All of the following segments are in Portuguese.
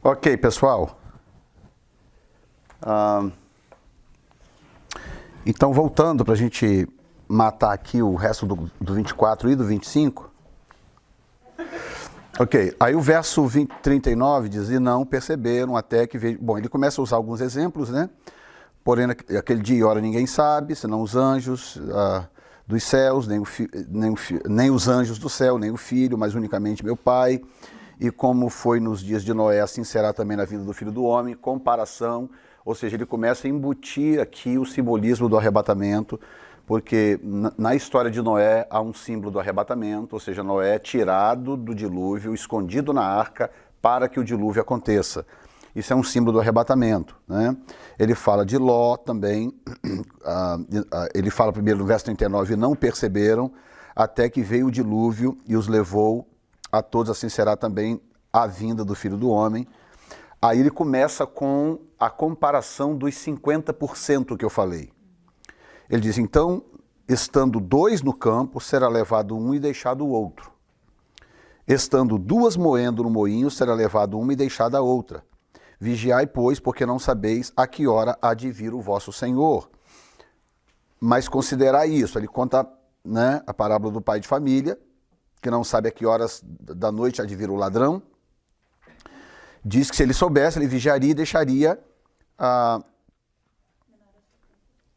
Ok, pessoal. Então, voltando para a gente matar aqui o resto do 24 e do 25. Ok, aí o verso 39 diz, e não perceberam até que veio... Bom, ele começa a usar alguns exemplos, né? Porém, aquele dia e hora ninguém sabe, senão os anjos dos céus, nem os anjos do céu, nem o Filho, mas unicamente meu Pai. E como foi nos dias de Noé, assim será também na vinda do Filho do Homem. Comparação, ou seja, ele começa a embutir aqui o simbolismo do arrebatamento, porque na história de Noé há um símbolo do arrebatamento, ou seja, Noé é tirado do dilúvio, escondido na arca, para que o dilúvio aconteça. Isso é um símbolo do arrebatamento, né? Ele fala de Ló também, ele fala primeiro no verso 39, não perceberam, até que veio o dilúvio e os levou a todos, assim será também a vinda do Filho do Homem. Aí ele começa com a comparação dos 50% que eu falei. Ele diz, então, estando dois no campo, será levado um e deixado o outro. Estando duas moendo no moinho, será levado uma e deixada a outra. Vigiai, pois, porque não sabeis a que hora há de vir o vosso Senhor. Mas considerai isso. Ele conta, né, a parábola do pai de família, que não sabe a que horas da noite há de vir o ladrão. Diz que se ele soubesse, ele vigiaria e deixaria...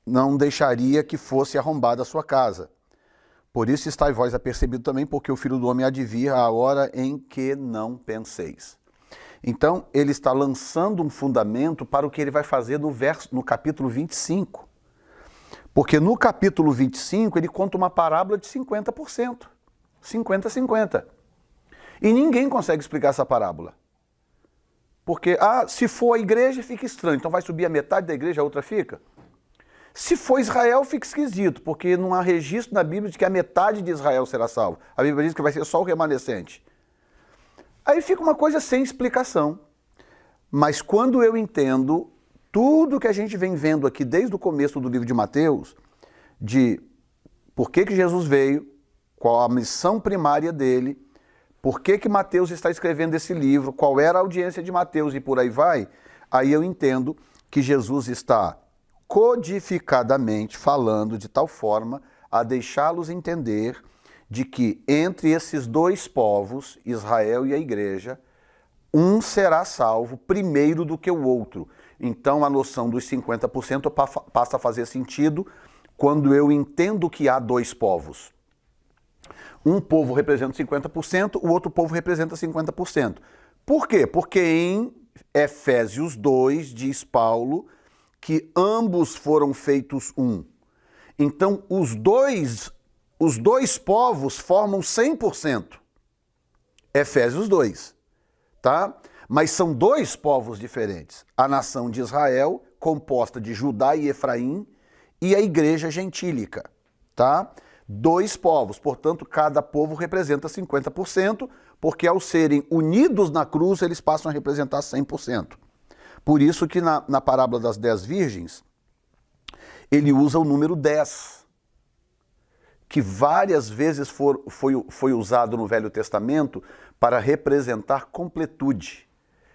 não deixaria que fosse arrombada a sua casa. Por isso estáis vós apercebido também, porque o Filho do Homem há de vir à hora em que não penseis. Então, ele está lançando um fundamento para o que ele vai fazer no capítulo 25. Porque no capítulo 25, ele conta uma parábola de 50%. 50-50. E ninguém consegue explicar essa parábola. Porque, se for a igreja, fica estranho. Então vai subir a metade da igreja, a outra fica? Se for Israel, fica esquisito, porque não há registro na Bíblia de que a metade de Israel será salvo. A Bíblia diz que vai ser só o remanescente. Aí fica uma coisa sem explicação. Mas quando eu entendo tudo que a gente vem vendo aqui desde o começo do livro de Mateus, de por que Jesus veio, qual a missão primária dele, por que Mateus está escrevendo esse livro, qual era a audiência de Mateus e por aí vai, aí eu entendo que Jesus está codificadamente falando de tal forma a deixá-los entender de que entre esses dois povos, Israel e a igreja, um será salvo primeiro do que o outro. Então a noção dos 50% passa a fazer sentido quando eu entendo que há dois povos. Um povo representa 50%, o outro povo representa 50%. Por quê? Porque em Efésios 2 diz Paulo que ambos foram feitos um. Então os dois povos formam 100%. Efésios 2, tá? Mas são dois povos diferentes. A nação de Israel, composta de Judá e Efraim, e a igreja gentílica, tá? Dois povos, portanto, cada povo representa 50%, porque ao serem unidos na cruz, eles passam a representar 100%. Por isso que na parábola das 10 virgens, ele usa o número 10, que várias vezes foi usado no Velho Testamento para representar completude.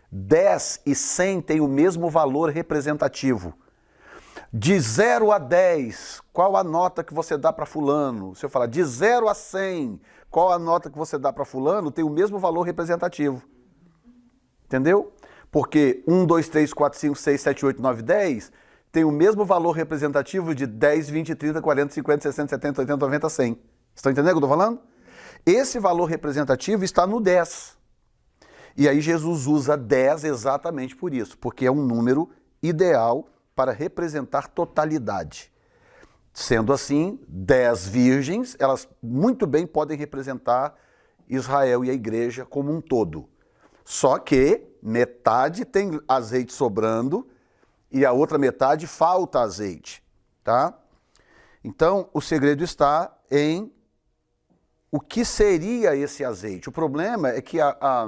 10 e 100 têm o mesmo valor representativo. De 0 a 10, qual a nota que você dá para fulano? Se eu falar de 0 a 100, qual a nota que você dá para fulano, tem o mesmo valor representativo. Entendeu? Porque 1, 2, 3, 4, 5, 6, 7, 8, 9, 10 tem o mesmo valor representativo de 10, 20, 30, 40, 50, 60, 70, 80, 90, 100. Estão entendendo o que eu estou falando? Esse valor representativo está no 10. E aí Jesus usa 10 exatamente por isso, porque é um número ideal para representar totalidade. Sendo assim, 10 virgens, elas muito bem podem representar Israel e a igreja como um todo. Só que metade tem azeite sobrando e a outra metade falta azeite, tá? Então, o segredo está em o que seria esse azeite. O problema é que a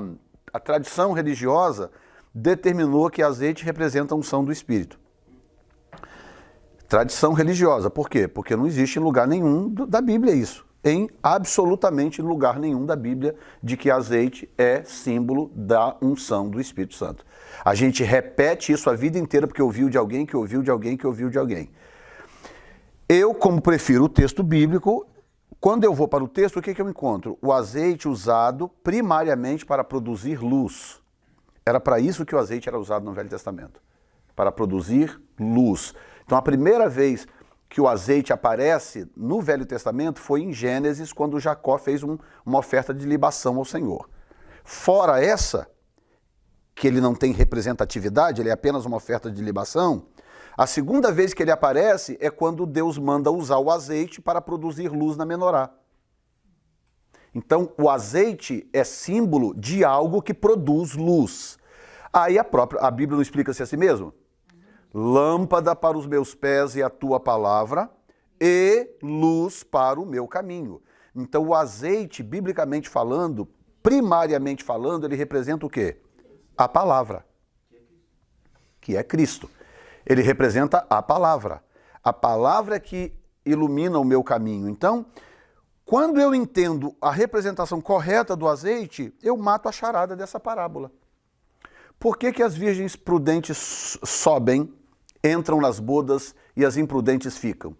tradição religiosa determinou que azeite representa a unção do Espírito. Tradição religiosa. Por quê? Porque não existe em lugar nenhum da Bíblia isso. em absolutamente lugar nenhum da Bíblia de que azeite é símbolo da unção do Espírito Santo. A gente repete isso a vida inteira porque ouviu de alguém, que ouviu de alguém, que ouviu de alguém. Eu, como prefiro o texto bíblico, quando eu vou para o texto, o que eu encontro? O azeite usado primariamente para produzir luz. Era para isso que o azeite era usado no Velho Testamento, para produzir luz. Então a primeira vez que o azeite aparece no Velho Testamento foi em Gênesis, quando Jacó fez uma oferta de libação ao Senhor. Fora essa, que ele não tem representatividade, ele é apenas uma oferta de libação, a segunda vez que ele aparece é quando Deus manda usar o azeite para produzir luz na menorá. Então, o azeite é símbolo de algo que produz luz. Aí a Bíblia não explica-se a si mesmo? Lâmpada para os meus pés e a tua palavra, e luz para o meu caminho. Então, o azeite, biblicamente falando, primariamente falando, ele representa o quê? A palavra, que é Cristo. Ele representa a palavra. A palavra é que ilumina o meu caminho. Então, quando eu entendo a representação correta do azeite, eu mato a charada dessa parábola. Por que as virgens prudentes sobem, entram nas bodas e as imprudentes ficam?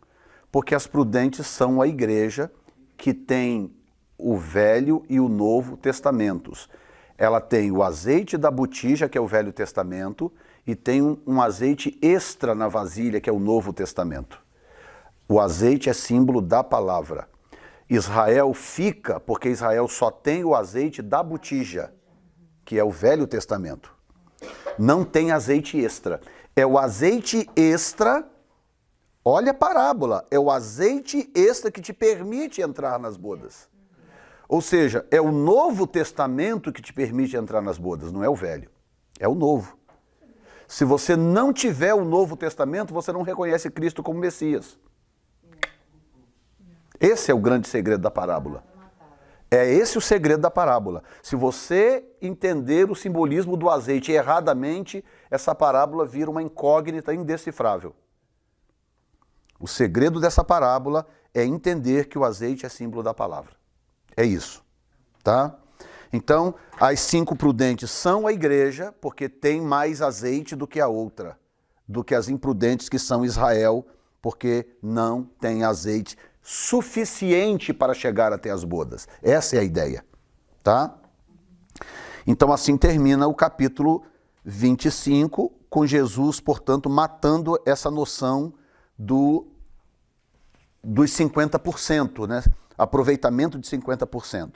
Porque as prudentes são a igreja que tem o Velho e o Novo Testamentos. Ela tem o azeite da botija, que é o Velho Testamento, e tem um azeite extra na vasilha, que é o Novo Testamento. O azeite é símbolo da palavra. Israel fica porque Israel só tem o azeite da botija, que é o Velho Testamento. Não tem azeite extra. É o azeite extra, olha a parábola, é o azeite extra que te permite entrar nas bodas. Ou seja, é o Novo Testamento que te permite entrar nas bodas, não é o Velho, é o Novo. Se você não tiver o Novo Testamento, você não reconhece Cristo como Messias. Esse é o grande segredo da parábola. É esse o segredo da parábola. Se você entender o simbolismo do azeite erradamente, essa parábola vira uma incógnita indecifrável. O segredo dessa parábola é entender que o azeite é símbolo da palavra. É isso, tá? Então, as 5 prudentes são a igreja, porque tem mais azeite do que a outra, do que as imprudentes que são Israel, porque não tem azeite suficiente para chegar até as bodas. Essa é a ideia, tá? Então, assim termina o capítulo 25, com Jesus, portanto, matando essa noção dos 50%, né? Aproveitamento de 50%.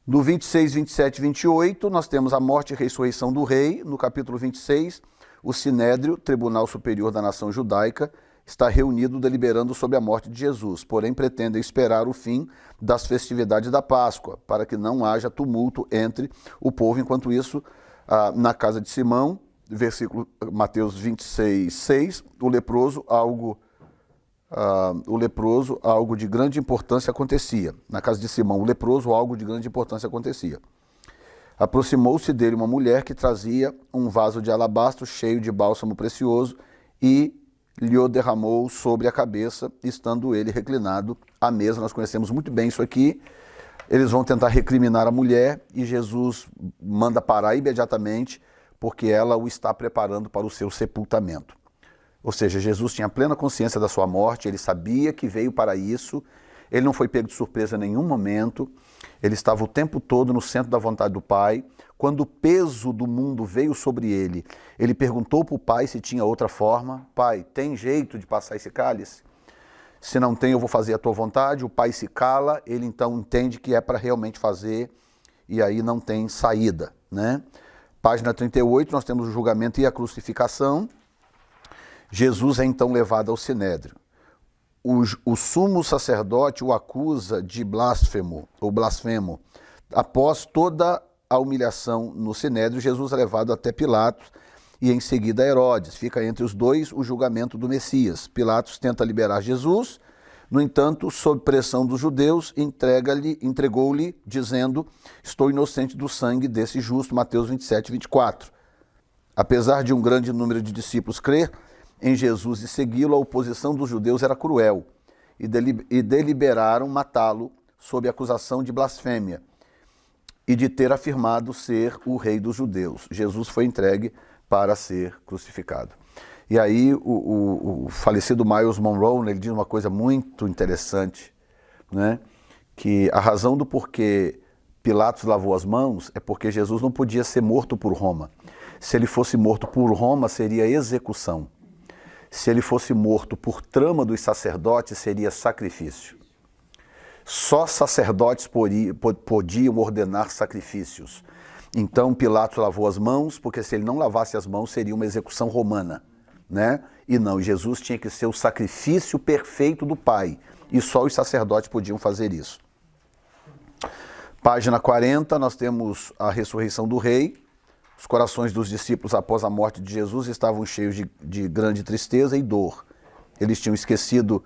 No 26, 27 e 28, nós temos a morte e ressurreição do rei. No capítulo 26, o Sinédrio, Tribunal Superior da Nação Judaica, está reunido deliberando sobre a morte de Jesus, porém pretendem esperar o fim das festividades da Páscoa, para que não haja tumulto entre o povo. Enquanto isso, na casa de Simão, versículo Mateus 26, 6, o leproso, algo de grande importância acontecia. Na casa de Simão, o leproso, algo de grande importância acontecia. Aproximou-se dele uma mulher que trazia um vaso de alabastro cheio de bálsamo precioso e lhe o derramou sobre a cabeça, estando ele reclinado à mesa. Nós conhecemos muito bem isso aqui. Eles vão tentar recriminar a mulher e Jesus manda parar imediatamente, porque ela o está preparando para o seu sepultamento. Ou seja, Jesus tinha plena consciência da sua morte, ele sabia que veio para isso, ele não foi pego de surpresa em nenhum momento, ele estava o tempo todo no centro da vontade do Pai. Quando o peso do mundo veio sobre ele, ele perguntou para o Pai se tinha outra forma. Pai, tem jeito de passar esse cálice? Se não tem, eu vou fazer a tua vontade. O Pai se cala, ele então entende que é para realmente fazer, e aí não tem saída, né? Página 38, nós temos o julgamento e a crucificação. Jesus é então levado ao Sinédrio. O sumo sacerdote o acusa de blasfemo, ou blasfemo. Após toda a humilhação no Sinédrio, Jesus é levado até Pilatos e em seguida a Herodes. Fica entre os dois o julgamento do Messias. Pilatos tenta liberar Jesus, no entanto, sob pressão dos judeus, entregou-lhe, dizendo: estou inocente do sangue desse justo. Mateus 27, 24. Apesar de um grande número de discípulos crer em Jesus e segui-lo, a oposição dos judeus era cruel. e deliberaram matá-lo sob acusação de blasfêmia e de ter afirmado ser o rei dos judeus. Jesus foi entregue para ser crucificado. E aí o falecido Myles Munroe, ele diz uma coisa muito interessante, né? Que a razão do porquê Pilatos lavou as mãos é porque Jesus não podia ser morto por Roma. Se ele fosse morto por Roma, seria execução. Se ele fosse morto por trama dos sacerdotes, seria sacrifício. Só sacerdotes podiam ordenar sacrifícios. Então Pilatos lavou as mãos, porque se ele não lavasse as mãos, seria uma execução romana, né? E não, Jesus tinha que ser o sacrifício perfeito do Pai. E só os sacerdotes podiam fazer isso. Página 40, nós temos a ressurreição do rei. Os corações dos discípulos após a morte de Jesus estavam cheios de grande tristeza e dor. Eles tinham esquecido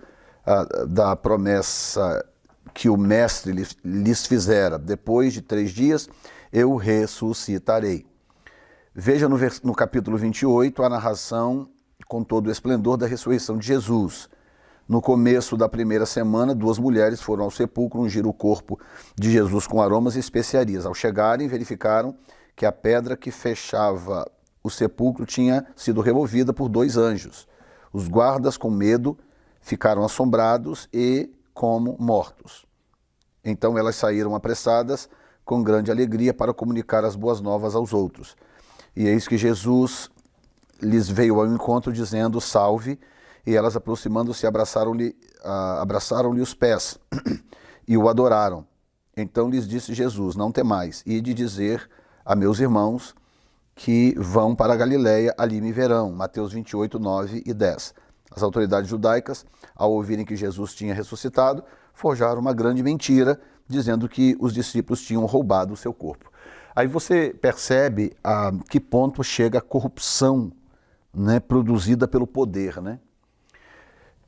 da promessa que o Mestre lhes fizera. Depois de 3 dias, eu ressuscitarei. Veja no capítulo 28 a narração com todo o esplendor da ressurreição de Jesus. No começo da primeira semana, 2 mulheres foram ao sepulcro ungir o corpo de Jesus com aromas e especiarias. Ao chegarem, verificaram que a pedra que fechava o sepulcro tinha sido removida por 2 anjos. Os guardas, com medo, ficaram assombrados e como mortos. Então elas saíram apressadas com grande alegria para comunicar as boas novas aos outros. E eis que Jesus lhes veio ao encontro dizendo: salve, e elas, aproximando-se, abraçaram-lhe os pés e o adoraram. Então lhes disse Jesus: não temais, ide dizer a meus irmãos que vão para a Galileia, ali me verão. Mateus 28, 9 e 10. As autoridades judaicas, ao ouvirem que Jesus tinha ressuscitado, forjaram uma grande mentira, dizendo que os discípulos tinham roubado o seu corpo. Aí você percebe a que ponto chega a corrupção, né, produzida pelo poder, né?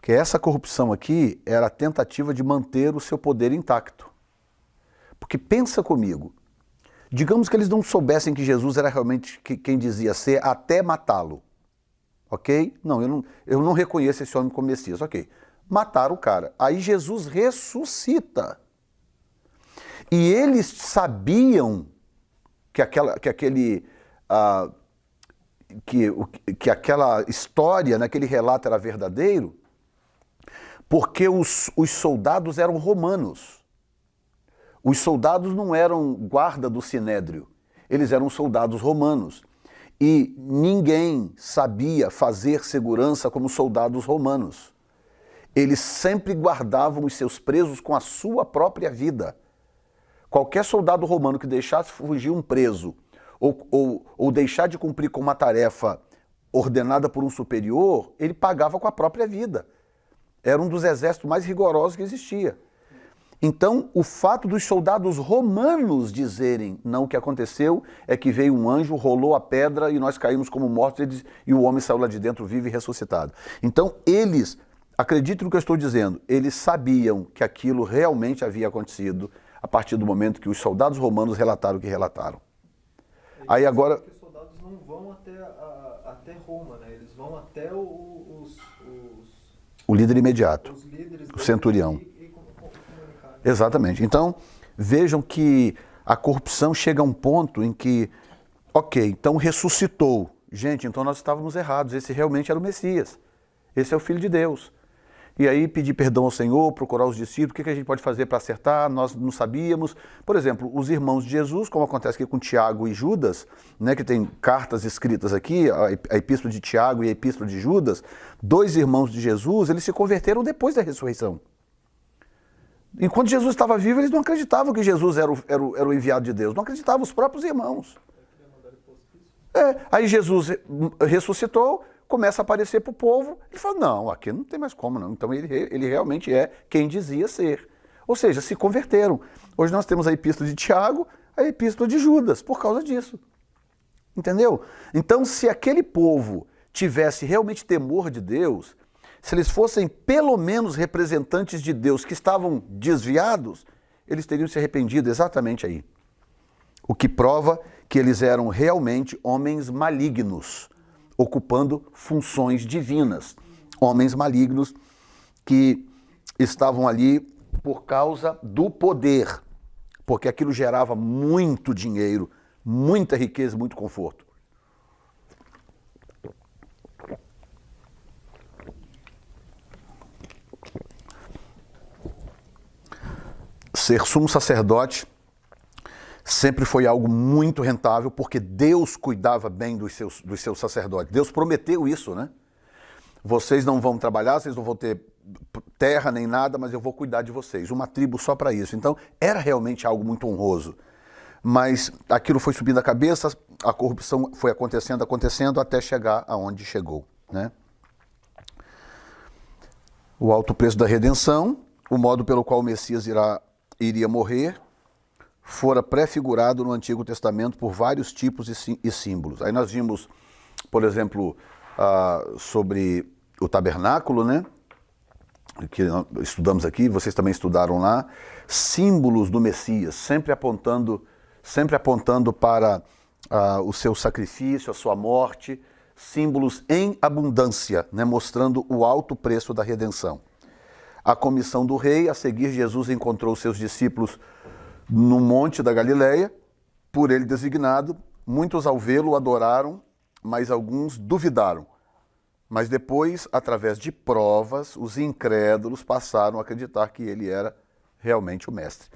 Que essa corrupção aqui era a tentativa de manter o seu poder intacto. Porque pensa comigo, digamos que eles não soubessem que Jesus era realmente quem dizia ser, até matá-lo. Ok? Não, eu não reconheço esse homem como Messias. Ok. Mataram o cara. Aí Jesus ressuscita. E eles sabiam que aquela história, naquele relato era verdadeiro, porque os soldados eram romanos. Os soldados não eram guarda do Sinédrio, eles eram soldados romanos. E ninguém sabia fazer segurança como soldados romanos. Eles sempre guardavam os seus presos com a sua própria vida. Qualquer soldado romano que deixasse fugir um preso ou deixar de cumprir com uma tarefa ordenada por um superior, ele pagava com a própria vida. Era um dos exércitos mais rigorosos que existia. Então, o fato dos soldados romanos dizerem, não, o que aconteceu é que veio um anjo, rolou a pedra e nós caímos como mortos e o homem saiu lá de dentro vivo e ressuscitado. Então, eles, acreditem no que eu estou dizendo, eles sabiam que aquilo realmente havia acontecido a partir do momento que os soldados romanos relataram o que relataram. Aí agora... Os soldados não vão até Roma, né? Eles vão até o líder imediato, os líderes, o centurião. Comunicar. Exatamente. Então, vejam que a corrupção chega a um ponto em que, ok, então ressuscitou. Gente, então nós estávamos errados, esse realmente era o Messias. Esse é o Filho de Deus. E aí pedir perdão ao Senhor, procurar os discípulos, o que a gente pode fazer para acertar, nós não sabíamos. Por exemplo, os irmãos de Jesus, como acontece aqui com Tiago e Judas, né, que tem cartas escritas aqui, a epístola de Tiago e a epístola de Judas, 2 irmãos de Jesus, eles se converteram depois da ressurreição. Enquanto Jesus estava vivo, eles não acreditavam que Jesus era o enviado de Deus, não acreditavam os próprios irmãos. Aí Jesus ressuscitou, começa a aparecer para o povo, ele fala, não, aqui não tem mais como não. Então ele realmente é quem dizia ser. Ou seja, se converteram. Hoje nós temos a epístola de Tiago, a epístola de Judas, por causa disso. Entendeu? Então, se aquele povo tivesse realmente temor de Deus, se eles fossem pelo menos representantes de Deus que estavam desviados, eles teriam se arrependido exatamente aí. O que prova que eles eram realmente homens malignos, ocupando funções divinas. Homens malignos que estavam ali por causa do poder, porque aquilo gerava muito dinheiro, muita riqueza, muito conforto. Ser sumo sacerdote sempre foi algo muito rentável, porque Deus cuidava bem dos seus sacerdotes. Deus prometeu isso, né? Vocês não vão trabalhar, vocês não vão ter terra nem nada, mas eu vou cuidar de vocês. Uma tribo só para isso. Então, era realmente algo muito honroso. Mas aquilo foi subindo a cabeça, a corrupção foi acontecendo, até chegar aonde chegou, né? O alto preço da redenção, o modo pelo qual o Messias iria morrer, fora prefigurado no Antigo Testamento por vários tipos e símbolos. Aí nós vimos, por exemplo, sobre o tabernáculo, né? Que estudamos aqui, vocês também estudaram lá, símbolos do Messias, sempre apontando para o seu sacrifício, a sua morte, símbolos em abundância, né? Mostrando o alto preço da redenção. A comissão do rei, a seguir, Jesus encontrou seus discípulos no monte da Galileia, por ele designado. Muitos ao vê-lo adoraram, mas alguns duvidaram. Mas depois, através de provas, os incrédulos passaram a acreditar que ele era realmente o mestre.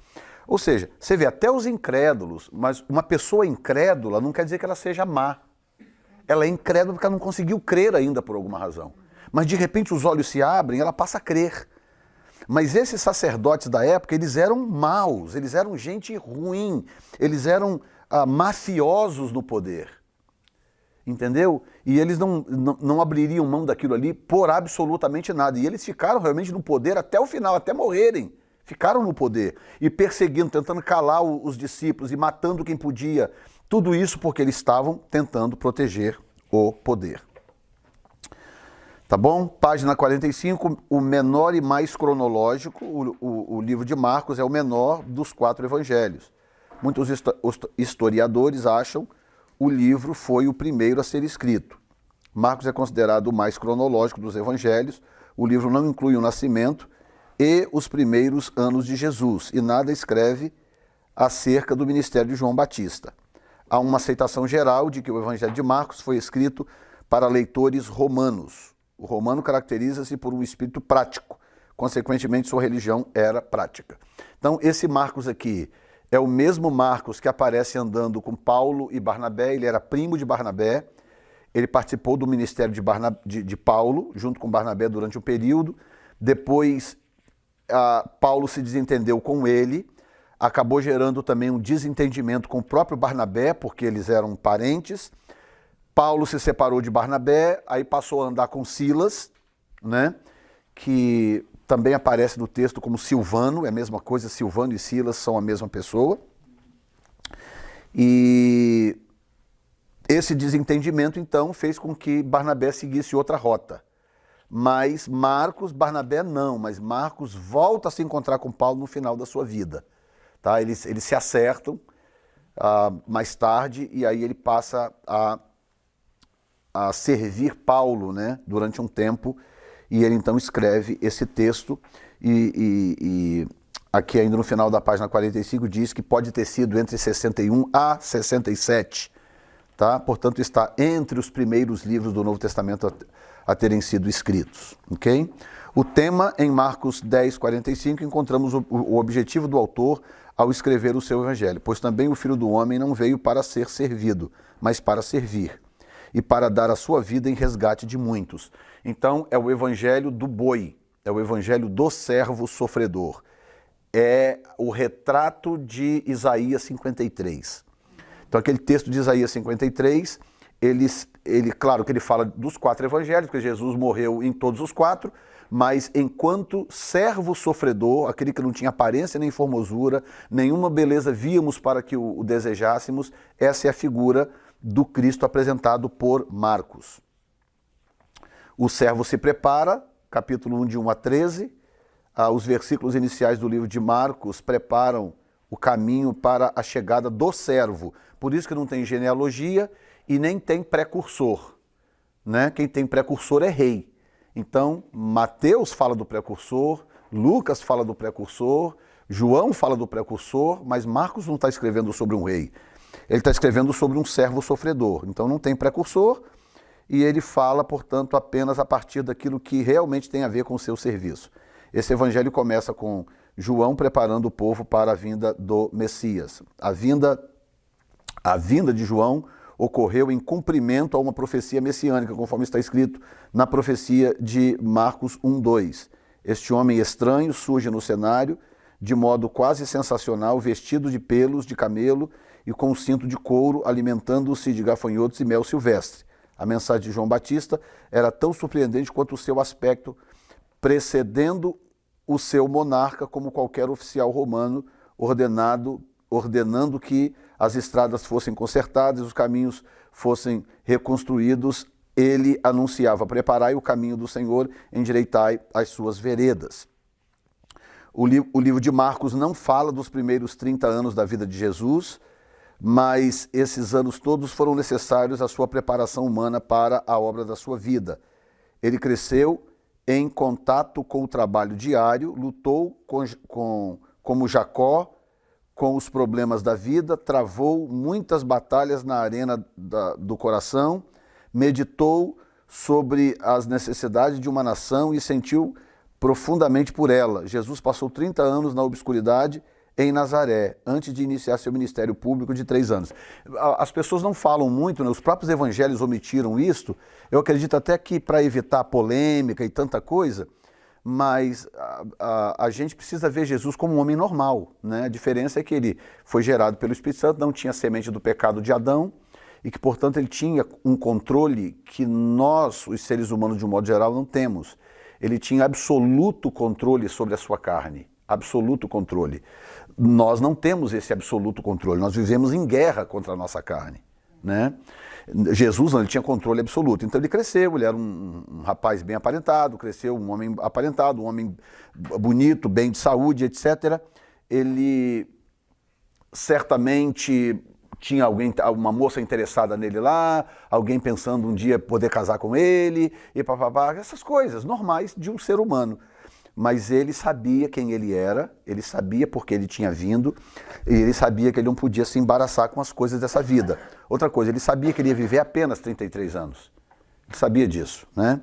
Ou seja, você vê até os incrédulos, mas uma pessoa incrédula não quer dizer que ela seja má. Ela é incrédula porque ela não conseguiu crer ainda por alguma razão. Mas de repente os olhos se abrem e ela passa a crer. Mas esses sacerdotes da época, eles eram maus, eles eram gente ruim, eles eram mafiosos no poder. Entendeu? E eles não abririam mão daquilo ali por absolutamente nada. E eles ficaram realmente no poder até o final, até morrerem. Ficaram no poder. E perseguindo, tentando calar os discípulos e matando quem podia. Tudo isso porque eles estavam tentando proteger o poder. Tá bom? Página 45, o menor e mais cronológico, o livro de Marcos é o menor dos 4 evangelhos. Muitos historiadores acham o livro foi o primeiro a ser escrito. Marcos é considerado o mais cronológico dos evangelhos. O livro não inclui o nascimento e os primeiros anos de Jesus, e nada escreve acerca do ministério de João Batista. Há uma aceitação geral de que o evangelho de Marcos foi escrito para leitores romanos. O romano caracteriza-se por um espírito prático, consequentemente sua religião era prática. Então esse Marcos aqui é o mesmo Marcos que aparece andando com Paulo e Barnabé, ele era primo de Barnabé, ele participou do ministério de Paulo, junto com Barnabé durante um período, depois Paulo se desentendeu com ele, acabou gerando também um desentendimento com o próprio Barnabé, porque eles eram parentes. Paulo se separou de Barnabé, aí passou a andar com Silas, né, que também aparece no texto como Silvano, é a mesma coisa, Silvano e Silas são a mesma pessoa. E esse desentendimento, então, fez com que Barnabé seguisse outra rota. Mas Barnabé não, mas Marcos volta a se encontrar com Paulo no final da sua vida. Tá? Eles se acertam mais tarde e aí ele passa a servir Paulo, né, durante um tempo, e ele então escreve esse texto e aqui ainda no final da página 45 diz que pode ter sido entre 61 a 67, tá? Portanto está entre os primeiros livros do Novo Testamento a terem sido escritos, ok? O tema em Marcos 10, 45 encontramos o objetivo do autor ao escrever o seu evangelho, pois também o Filho do Homem não veio para ser servido, mas para servir e para dar a sua vida em resgate de muitos. Então, é o evangelho do boi, é o evangelho do servo sofredor. É o retrato de Isaías 53. Então, aquele texto de Isaías 53, claro que ele fala dos 4 evangelhos, porque Jesus morreu em todos os 4, mas enquanto servo sofredor, aquele que não tinha aparência nem formosura, nenhuma beleza víamos para que o desejássemos, essa é a figura do Cristo apresentado por Marcos. O servo se prepara, capítulo 1, de 1 a 13, os versículos iniciais do livro de Marcos preparam o caminho para a chegada do servo. Por isso que não tem genealogia e nem tem precursor, né? Quem tem precursor é rei. Então, Mateus fala do precursor, Lucas fala do precursor, João fala do precursor, mas Marcos não está escrevendo sobre um rei. Ele está escrevendo sobre um servo sofredor. Então não tem precursor e ele fala, portanto, apenas a partir daquilo que realmente tem a ver com o seu serviço. Esse evangelho começa com João preparando o povo para a vinda do Messias. A vinda de João ocorreu em cumprimento a uma profecia messiânica, conforme está escrito na profecia de Marcos 1:2. Este homem estranho surge no cenário de modo quase sensacional, vestido de pelos de camelo e com um cinto de couro, alimentando-se de gafanhotos e mel silvestre. A mensagem de João Batista era tão surpreendente quanto o seu aspecto, precedendo o seu monarca como qualquer oficial romano, ordenando que as estradas fossem consertadas, os caminhos fossem reconstruídos. Ele anunciava: preparai o caminho do Senhor, endireitai as suas veredas. O livro de Marcos não fala dos primeiros 30 anos da vida de Jesus, mas esses anos todos foram necessários à sua preparação humana para a obra da sua vida. Ele cresceu em contato com o trabalho diário, lutou como Jacó com os problemas da vida, travou muitas batalhas na arena do coração, meditou sobre as necessidades de uma nação e sentiu profundamente por ela. Jesus passou 30 anos na obscuridade em Nazaré, antes de iniciar seu ministério público de 3 anos. As pessoas não falam muito, né? Os próprios evangelhos omitiram isto. Eu acredito até que para evitar polêmica e tanta coisa, mas a gente precisa ver Jesus como um homem normal, né? A diferença é que ele foi gerado pelo Espírito Santo, não tinha semente do pecado de Adão, e que, portanto, ele tinha um controle que nós, os seres humanos, de um modo geral, não temos. Ele tinha absoluto controle sobre a sua carne, absoluto controle. Nós não temos esse absoluto controle, nós vivemos em guerra contra a nossa carne, né? Jesus não, ele tinha controle absoluto, então ele cresceu, ele era um rapaz bem aparentado, cresceu um homem aparentado, um homem bonito, bem de saúde, etc. Ele certamente tinha uma moça interessada nele lá, alguém pensando um dia poder casar com ele, e papapá, essas coisas normais de um ser humano. Mas ele sabia quem ele era, ele sabia porque ele tinha vindo, e ele sabia que ele não podia se embaraçar com as coisas dessa vida. Outra coisa, ele sabia que ele ia viver apenas 33 anos. Ele sabia disso, né?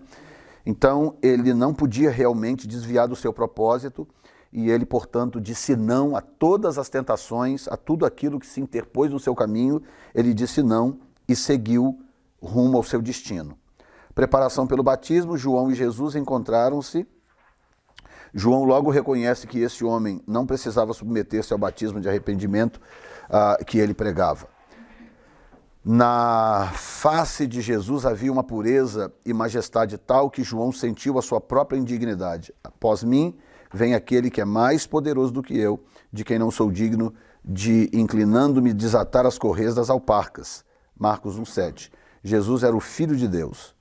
Então, ele não podia realmente desviar do seu propósito, e ele, portanto, disse não a todas as tentações, a tudo aquilo que se interpôs no seu caminho. Ele disse não e seguiu rumo ao seu destino. Preparação pelo batismo, João e Jesus encontraram-se. João logo reconhece que esse homem não precisava submeter-se ao batismo de arrependimento que ele pregava. Na face de Jesus havia uma pureza e majestade tal que João sentiu a sua própria indignidade. Após mim vem aquele que é mais poderoso do que eu, de quem não sou digno de, inclinando-me, desatar as correias das alparcas. Marcos 1:7. Jesus era o Filho de Deus.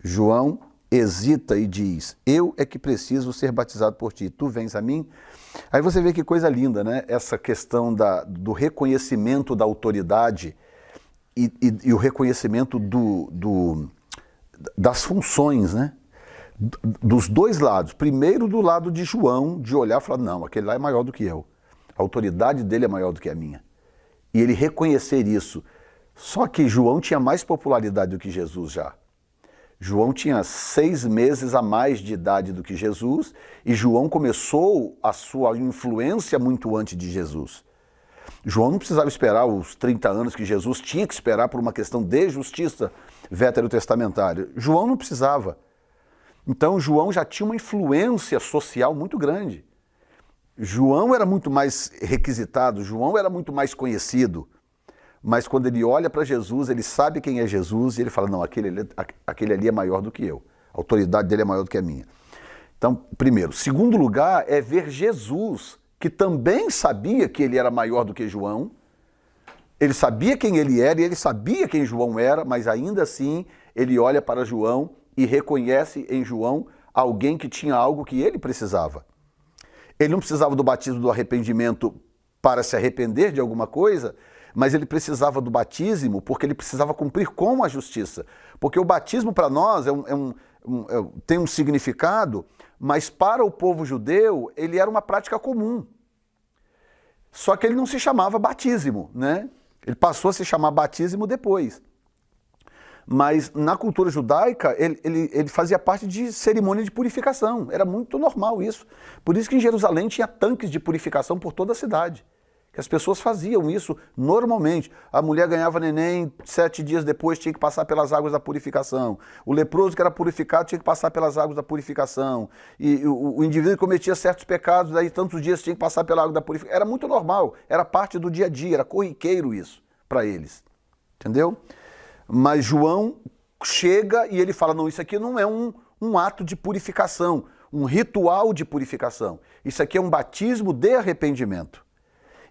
João hesita e diz: eu é que preciso ser batizado por ti, tu vens a mim? Aí você vê que coisa linda, né? Essa questão do reconhecimento da autoridade e o reconhecimento das funções, né? Dos dois lados. Primeiro do lado de João, de olhar e falar: não, aquele lá é maior do que eu. A autoridade dele é maior do que a minha. E ele reconhecer isso. Só que João tinha mais popularidade do que Jesus já. João tinha 6 meses a mais de idade do que Jesus, e João começou a sua influência muito antes de Jesus. João não precisava esperar os 30 anos que Jesus tinha que esperar por uma questão de justiça veterotestamentária. João não precisava. Então João já tinha uma influência social muito grande. João era muito mais requisitado, João era muito mais conhecido. Mas quando ele olha para Jesus, ele sabe quem é Jesus e ele fala: não, aquele ali é maior do que eu. A autoridade dele é maior do que a minha. Então, primeiro. Segundo lugar é ver Jesus, que também sabia que ele era maior do que João. Ele sabia quem ele era e ele sabia quem João era, mas ainda assim ele olha para João e reconhece em João alguém que tinha algo que ele precisava. Ele não precisava do batismo do arrependimento para se arrepender de alguma coisa, mas ele precisava do batismo porque ele precisava cumprir com a justiça. Porque o batismo para nós tem um significado, mas para o povo judeu ele era uma prática comum. Só que ele não se chamava batismo, né? Ele passou a se chamar batismo depois. Mas na cultura judaica, ele fazia parte de cerimônia de purificação. Era muito normal isso. Por isso que em Jerusalém tinha tanques de purificação por toda a cidade. Que as pessoas faziam isso normalmente. A mulher ganhava neném, 7 dias depois tinha que passar pelas águas da purificação. O leproso que era purificado tinha que passar pelas águas da purificação. E o indivíduo que cometia certos pecados, daí tantos dias tinha que passar pela água da purificação. Era muito normal, era parte do dia a dia, era corriqueiro isso para eles. Entendeu? Mas João chega e ele fala, não, isso aqui não é um ato de purificação, um ritual de purificação. Isso aqui é um batismo de arrependimento.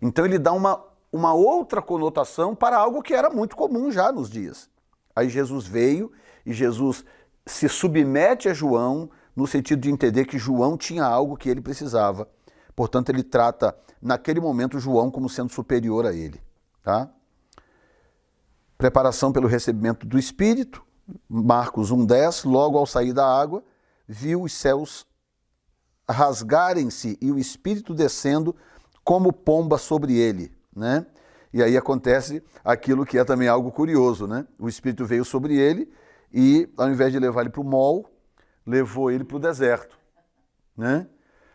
Então ele dá uma outra conotação para algo que era muito comum já nos dias. Aí Jesus veio e Jesus se submete a João no sentido de entender que João tinha algo que ele precisava. Portanto, ele trata naquele momento João como sendo superior a ele. Tá? Preparação pelo recebimento do Espírito, Marcos 1,10, logo ao sair da água, viu os céus rasgarem-se e o Espírito descendo como pomba sobre ele, né? E aí acontece aquilo que é também algo curioso, né? O Espírito veio sobre ele e, ao invés de levar ele para o mol, levou ele para o deserto, né?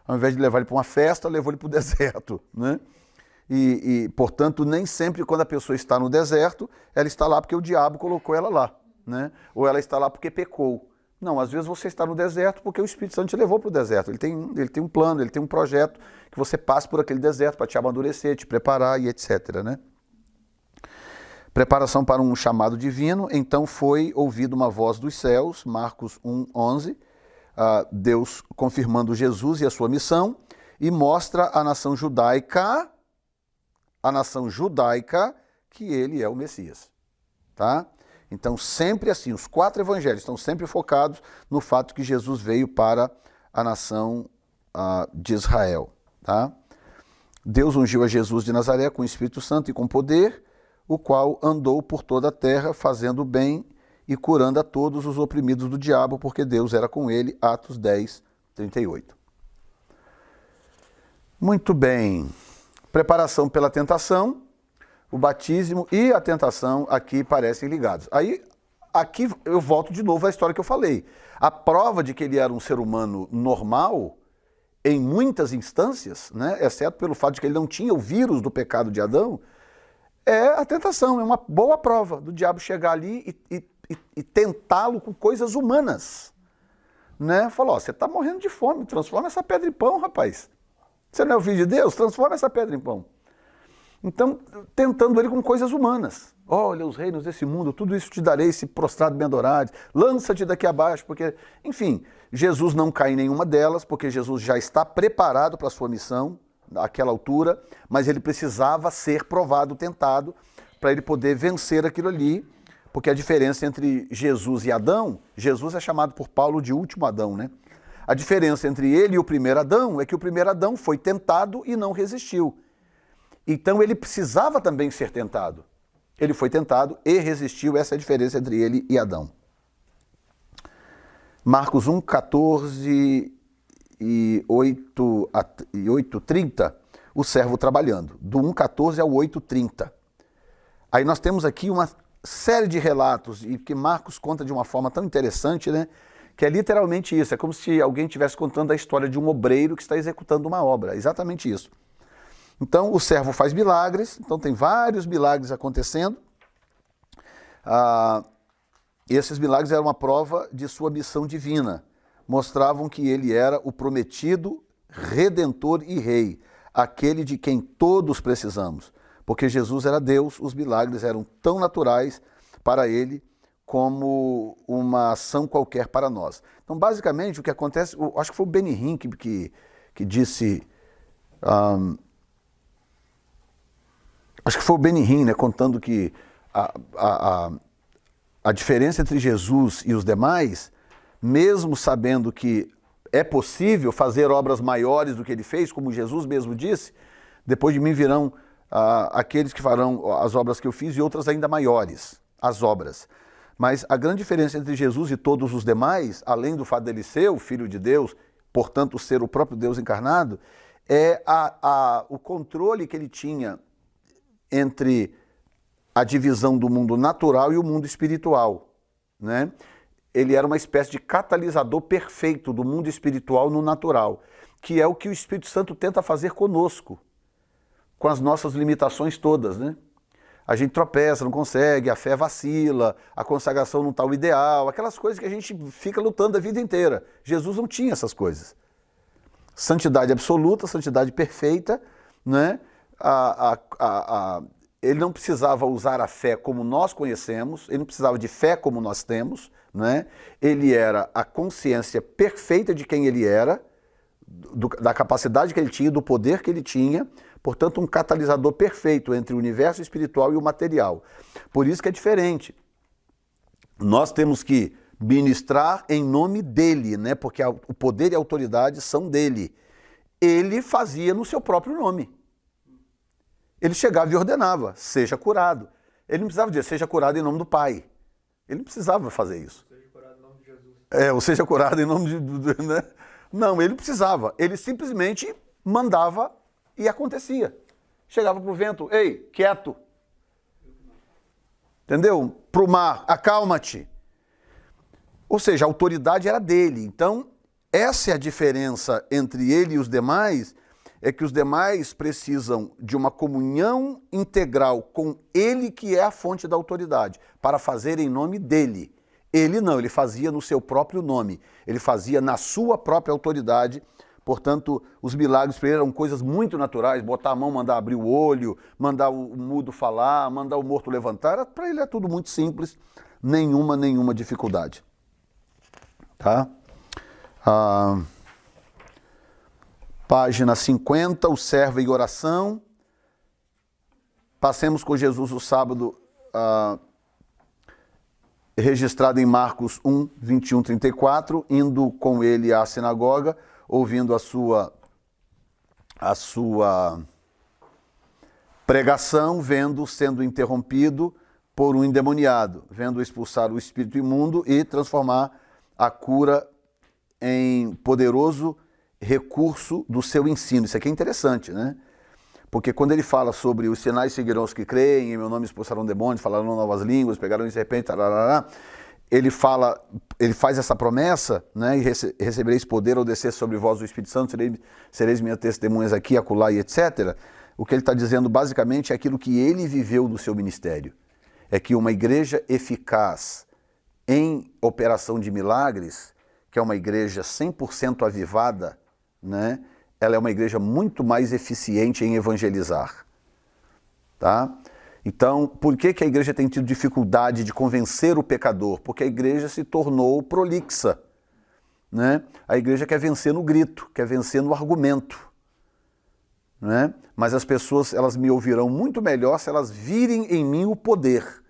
Ao invés de levar ele para uma festa, levou ele para o deserto, né? Portanto, nem sempre quando a pessoa está no deserto, ela está lá porque o diabo colocou ela lá, né? Ou ela está lá porque pecou. Não, às vezes você está no deserto porque o Espírito Santo te levou para o deserto. Ele tem um plano, ele tem um projeto que você passe por aquele deserto para te amadurecer, te preparar e etc, né? Preparação para um chamado divino. Então foi ouvida uma voz dos céus, Marcos 1,11, Deus confirmando Jesus e a sua missão, e mostra à nação judaica que ele é o Messias, tá? Então sempre assim, os 4 evangelhos estão sempre focados no fato que Jesus veio para a nação de Israel, tá? Deus ungiu a Jesus de Nazaré com o Espírito Santo e com poder, o qual andou por toda a terra fazendo o bem e curando a todos os oprimidos do diabo, porque Deus era com ele, Atos 10, 38. Muito bem. Preparação pela tentação, o batismo e a tentação aqui parecem ligados. Aí, aqui eu volto de novo à história que eu falei. A prova de que ele era um ser humano normal, em muitas instâncias, né, exceto pelo fato de que ele não tinha o vírus do pecado de Adão, é a tentação, é uma boa prova do diabo chegar ali e tentá-lo com coisas humanas. Né? Falou, você está morrendo de fome, transforma essa pedra em pão, rapaz. Você não é o filho de Deus? Transforma essa pedra em pão. Então, tentando ele com coisas humanas. Olha, os reinos desse mundo, tudo isso te darei se prostrado me adorares. Lança-te daqui abaixo, porque... Enfim, Jesus não cai em nenhuma delas, porque Jesus já está preparado para a sua missão, àquela altura, mas ele precisava ser provado, tentado, para ele poder vencer aquilo ali, porque a diferença entre Jesus e Adão, Jesus é chamado por Paulo de último Adão, né? A diferença entre ele e o primeiro Adão é que o primeiro Adão foi tentado e não resistiu. Então ele precisava também ser tentado. Ele foi tentado e resistiu, essa é a diferença entre ele e Adão. Marcos 1, 14 e 8:30, o servo trabalhando. Do 1:14 ao 8:30. Aí nós temos aqui uma série de relatos, e que Marcos conta de uma forma tão interessante, né? Que é literalmente isso, é como se alguém estivesse contando a história de um obreiro que está executando uma obra, exatamente isso. Então o servo faz milagres, então tem vários milagres acontecendo. Esses milagres eram uma prova de sua missão divina, mostravam que ele era o prometido redentor e rei, aquele de quem todos precisamos, porque Jesus era Deus, os milagres eram tão naturais para ele como uma ação qualquer para nós. Então, basicamente, o que acontece, acho que foi o Benny Hinn que disse, acho que foi o Benny Hinn, né, contando que a diferença entre Jesus e os demais, mesmo sabendo que é possível fazer obras maiores do que ele fez, como Jesus mesmo disse, depois de mim virão aqueles que farão as obras que eu fiz e outras ainda maiores, as obras. Mas a grande diferença entre Jesus e todos os demais, além do fato dele ser o Filho de Deus, portanto ser o próprio Deus encarnado, é o controle que ele tinha entre a divisão do mundo natural e o mundo espiritual, né? Ele era uma espécie de catalisador perfeito do mundo espiritual no natural, que é o que o Espírito Santo tenta fazer conosco, com as nossas limitações todas, né? A gente tropeça, não consegue, a fé vacila, a consagração não está o ideal, aquelas coisas que a gente fica lutando a vida inteira. Jesus não tinha essas coisas. Santidade absoluta, santidade perfeita, né? Ele não precisava usar a fé como nós conhecemos, ele não precisava de fé como nós temos, né? Ele era a consciência perfeita de quem ele era, da capacidade que ele tinha, do poder que ele tinha, portanto um catalisador perfeito entre o universo espiritual e o material. Por isso que é diferente. Nós temos que ministrar em nome dele, né? Porque o poder e a autoridade são dele. Ele fazia no seu próprio nome. Ele chegava e ordenava, seja curado. Ele não precisava dizer, seja curado em nome do Pai. Ele não precisava fazer isso. Seja curado em nome de Jesus. Ou seja curado em nome de... Né? Não, ele precisava. Ele simplesmente mandava e acontecia. Chegava pro vento, ei, quieto. Entendeu? Pro mar, acalma-te. Ou seja, a autoridade era dele. Então, essa é a diferença entre ele e os demais, é que os demais precisam de uma comunhão integral com ele, que é a fonte da autoridade, para fazer em nome dele. Ele não, ele fazia no seu próprio nome, ele fazia na sua própria autoridade. Portanto, os milagres para ele eram coisas muito naturais, botar a mão, mandar abrir o olho, mandar o mudo falar, mandar o morto levantar, para ele é tudo muito simples, nenhuma dificuldade. Tá? Página 50, o servo em oração. Passemos com Jesus o sábado, registrado em Marcos 1, 21, 34, indo com ele à sinagoga, ouvindo a sua pregação, vendo sendo interrompido por um endemoniado, vendo expulsar o espírito imundo e transformar a cura em poderoso recurso do seu ensino. Isso aqui é interessante, né? Porque quando ele fala sobre os sinais seguirão os que creem, em meu nome expulsarão demônios, falarão novas línguas, pegarão em serpente, tarará, ele faz essa promessa, né? E recebereis poder ao descer sobre vós o Espírito Santo, sereis minhas testemunhas aqui, acolá e etc. O que ele está dizendo basicamente é aquilo que ele viveu no seu ministério. É que uma igreja eficaz em operação de milagres, que é uma igreja 100% avivada, né? Ela é uma igreja muito mais eficiente em evangelizar. Tá? Então, por que a igreja tem tido dificuldade de convencer o pecador? Porque a igreja se tornou prolixa, né? A igreja quer vencer no grito, quer vencer no argumento, né? Mas as pessoas, elas me ouvirão muito melhor se elas virem em mim o poder.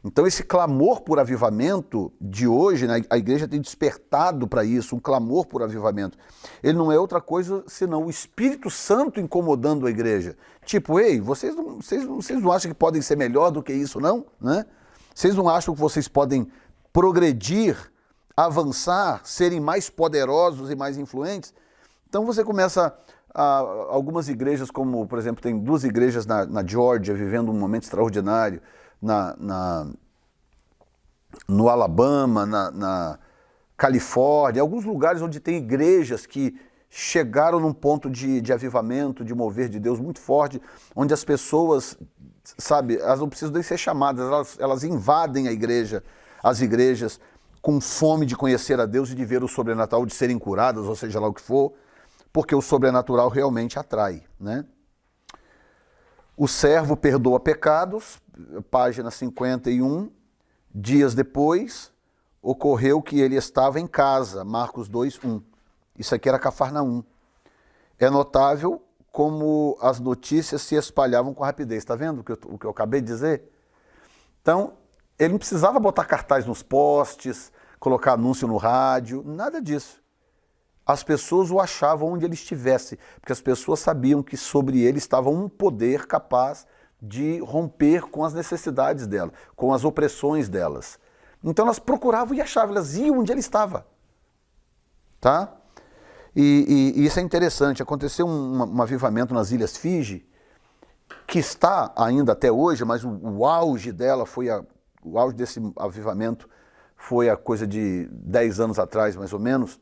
Então esse clamor por avivamento de hoje, né, a igreja tem despertado para isso, um clamor por avivamento. Ele não é outra coisa senão o Espírito Santo incomodando a igreja. Tipo, ei, vocês não acham que podem ser melhor do que isso, não? Né? Vocês não acham que vocês podem progredir, avançar, serem mais poderosos e mais influentes? Então você começa... algumas igrejas, como por exemplo, tem 2 igrejas na Geórgia vivendo um momento extraordinário, no Alabama, na Califórnia, alguns lugares onde tem igrejas que chegaram num ponto de avivamento, de mover de Deus muito forte, onde as pessoas, sabe, elas não precisam nem ser chamadas, elas invadem as igrejas com fome de conhecer a Deus e de ver o sobrenatural, de serem curadas, ou seja lá o que for, porque o sobrenatural realmente atrai, né? O servo perdoa pecados, página 51, dias depois, ocorreu que ele estava em casa, Marcos 2, 1. Isso aqui era Cafarnaum. É notável como as notícias se espalhavam com rapidez. Está vendo o que eu acabei de dizer? Então, ele não precisava botar cartaz nos postes, colocar anúncio no rádio, nada disso. as pessoas o achavam onde ele estivesse, porque as pessoas sabiam que sobre ele estava um poder capaz de romper com as necessidades dela, com as opressões delas. Então elas procuravam e achavam, elas iam onde ele estava. Tá? E isso é interessante, aconteceu um avivamento nas Ilhas Fiji, que está ainda até hoje, mas o auge dela foi, o auge desse avivamento foi a coisa de 10 anos atrás, mais ou menos.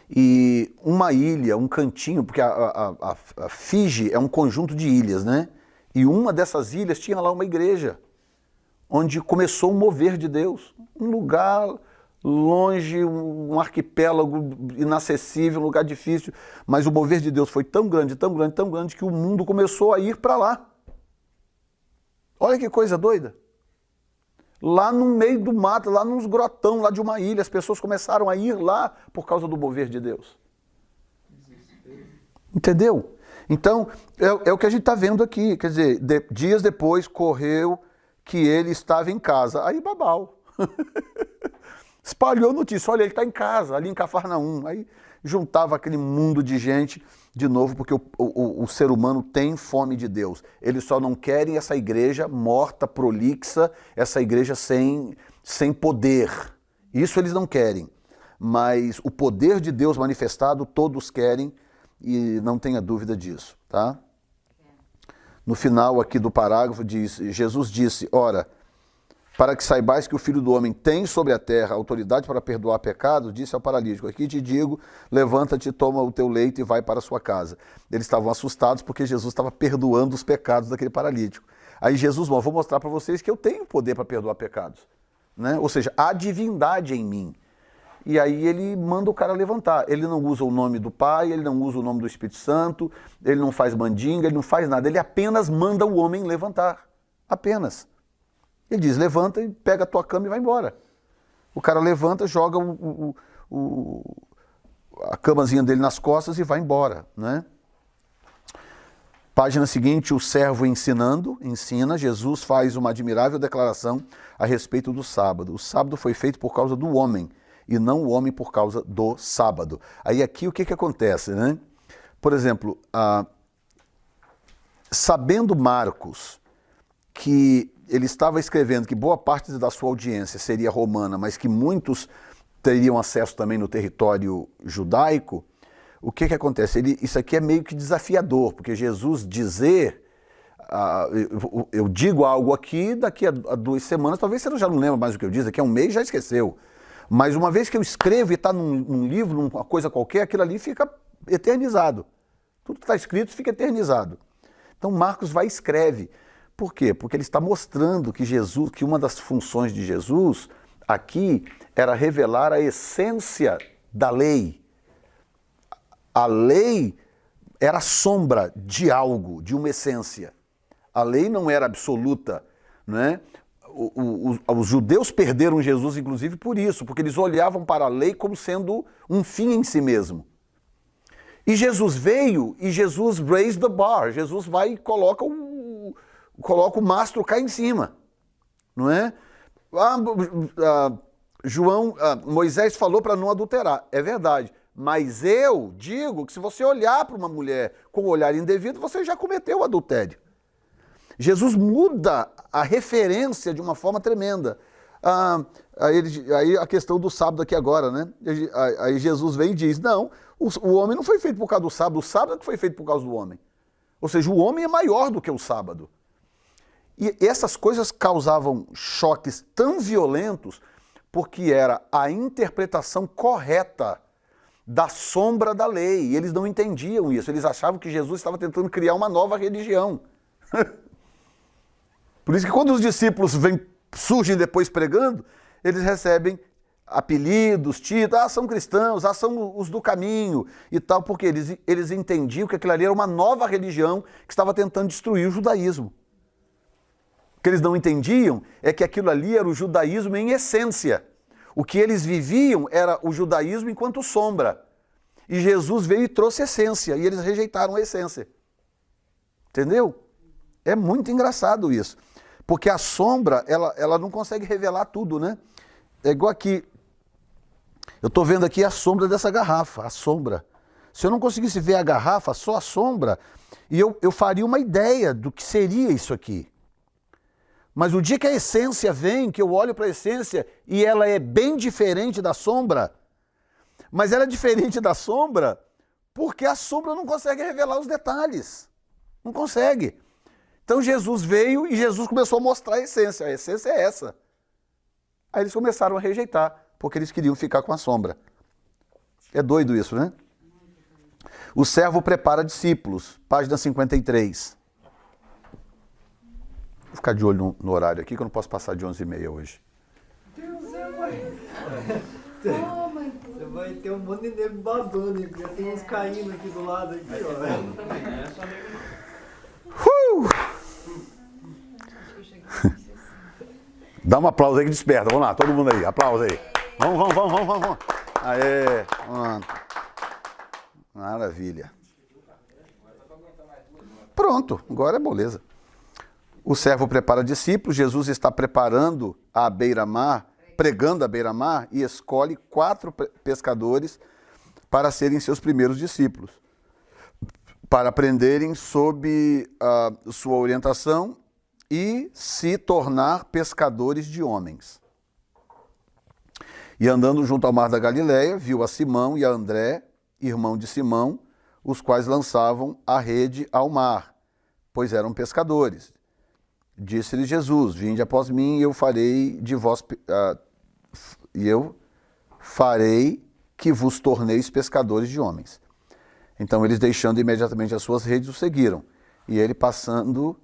E uma ilha, um cantinho, porque a Fiji é um conjunto de ilhas, né? E uma dessas ilhas tinha lá uma igreja, onde começou o mover de Deus. Um lugar longe, um arquipélago inacessível, um lugar difícil, mas o mover de Deus foi tão grande, tão grande, tão grande, que o mundo começou a ir para lá. Olha que coisa doida. Lá no meio do mato, lá nos grotão, lá de uma ilha, as pessoas começaram a ir lá por causa do mover de Deus. Entendeu? Então, é o que a gente está vendo aqui. Quer dizer, dias depois correu que ele estava em casa. Aí babau. Espalhou notícia, olha, ele está em casa, ali em Cafarnaum. Aí juntava aquele mundo de gente de novo, porque o ser humano tem fome de Deus. Eles só não querem essa igreja morta, prolixa, essa igreja sem poder. Isso eles não querem. Mas o poder de Deus manifestado, todos querem, e não tenha dúvida disso. Tá? No final aqui do parágrafo diz, Jesus disse, ora, para que saibais que o Filho do Homem tem sobre a terra autoridade para perdoar pecados, disse ao paralítico, aqui te digo, levanta-te, toma o teu leito e vai para a sua casa. Eles estavam assustados porque Jesus estava perdoando os pecados daquele paralítico. Aí Jesus, vou mostrar para vocês que eu tenho poder para perdoar pecados. Né? Ou seja, há divindade em mim. E aí ele manda o cara levantar. Ele não usa o nome do Pai, ele não usa o nome do Espírito Santo, ele não faz mandinga, ele não faz nada. Ele apenas manda o homem levantar. Apenas. Ele diz, levanta e pega a tua cama e vai embora. O cara levanta, joga a camazinha dele nas costas e vai embora. Né? Página seguinte, o servo ensina, Jesus faz uma admirável declaração a respeito do sábado. O sábado foi feito por causa do homem, e não o homem por causa do sábado. Aí aqui o que acontece? Né? Por exemplo, sabendo Marcos que ele estava escrevendo que boa parte da sua audiência seria romana, mas que muitos teriam acesso também no território judaico, o que acontece? Isso aqui é meio que desafiador, porque Jesus dizer, eu digo algo aqui, daqui a 2 semanas, talvez você já não lembra mais o que eu disse, daqui a um mês já esqueceu. Mas uma vez que eu escrevo e está num livro, numa coisa qualquer, aquilo ali fica eternizado. Tudo que está escrito fica eternizado. Então Marcos vai e escreve. Por quê? Porque ele está mostrando que uma das funções de Jesus aqui era revelar a essência da lei. A lei era a sombra de algo, de uma essência. A lei não era absoluta, não é? Os judeus perderam Jesus, inclusive, por isso, porque eles olhavam para a lei como sendo um fim em si mesmo. E Jesus veio e Jesus raised the bar. Jesus vai e coloca o mastro cá em cima, não é? Moisés falou para não adulterar, é verdade, mas eu digo que se você olhar para uma mulher com um olhar indevido, você já cometeu o adultério. Jesus muda a referência de uma forma tremenda. Aí a questão do sábado aqui agora, né? Aí Jesus vem e diz, não, o homem não foi feito por causa do sábado, o sábado é que foi feito por causa do homem. Ou seja, o homem é maior do que o sábado. E essas coisas causavam choques tão violentos porque era a interpretação correta da sombra da lei. E eles não entendiam isso, eles achavam que Jesus estava tentando criar uma nova religião. Por isso que quando os discípulos surgem depois pregando, eles recebem apelidos, títulos, são cristãos, são os do caminho e tal, porque eles entendiam que aquilo ali era uma nova religião que estava tentando destruir o judaísmo. O que eles não entendiam é que aquilo ali era o judaísmo em essência. O que eles viviam era o judaísmo enquanto sombra. E Jesus veio e trouxe essência, e eles rejeitaram a essência. Entendeu? É muito engraçado isso. Porque a sombra, ela não consegue revelar tudo, né? É igual aqui. Eu estou vendo aqui a sombra dessa garrafa, a sombra. Se eu não conseguisse ver a garrafa, só a sombra, e eu faria uma ideia do que seria isso aqui. Mas o dia que a essência vem, que eu olho para a essência e ela é bem diferente da sombra, mas ela é diferente da sombra porque a sombra não consegue revelar os detalhes. Não consegue. Então Jesus veio e Jesus começou a mostrar a essência. A essência é essa. Aí eles começaram a rejeitar, porque eles queriam ficar com a sombra. É doido isso, né? O servo prepara discípulos, página 53. Vou ficar de olho no horário aqui, que eu não posso passar de 11h30 hoje. Você vai ter um monte de nego babando, já tem uns caindo aqui do lado. Aqui, Dá um aplauso aí que desperta. Vamos lá, todo mundo aí. Aplauso aí. Vamos. Aê. Maravilha. Pronto, agora é beleza. O servo prepara discípulos, Jesus está preparando a beira-mar, pregando a beira-mar e escolhe 4 pescadores para serem seus primeiros discípulos, para aprenderem sob sua orientação e se tornar pescadores de homens. E andando junto ao mar da Galileia, viu a Simão e a André, irmão de Simão, os quais lançavam a rede ao mar, pois eram pescadores. Disse-lhe Jesus: vinde após mim, e eu farei que vos torneis pescadores de homens. Então eles, deixando imediatamente as suas redes, o seguiram. E ele, passando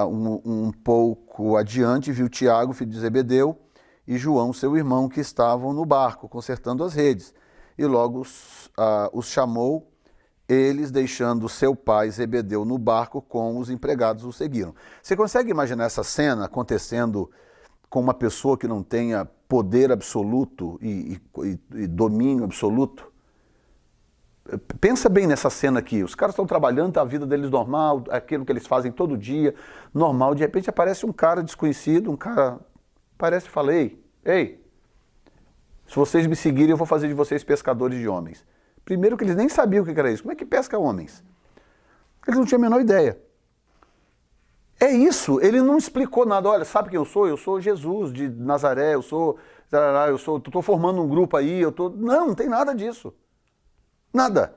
um pouco adiante, viu Tiago, filho de Zebedeu, e João, seu irmão, que estavam no barco, consertando as redes. E logo os chamou. Eles, deixando seu pai Zebedeu no barco com os empregados, o seguiram. Você consegue imaginar essa cena acontecendo com uma pessoa que não tenha poder absoluto e domínio absoluto? Pensa bem nessa cena aqui. Os caras estão trabalhando, tá a vida deles normal, aquilo que eles fazem todo dia, normal. De repente aparece um cara desconhecido, um cara... Parece e fala: ei, se vocês me seguirem, eu vou fazer de vocês pescadores de homens. Primeiro que eles nem sabiam o que era isso. Como é que pesca homens? Eles não tinham a menor ideia. É isso, ele não explicou nada. Olha, sabe quem eu sou? Eu sou Jesus de Nazaré, eu estou formando um grupo aí, Não tem nada disso. Nada.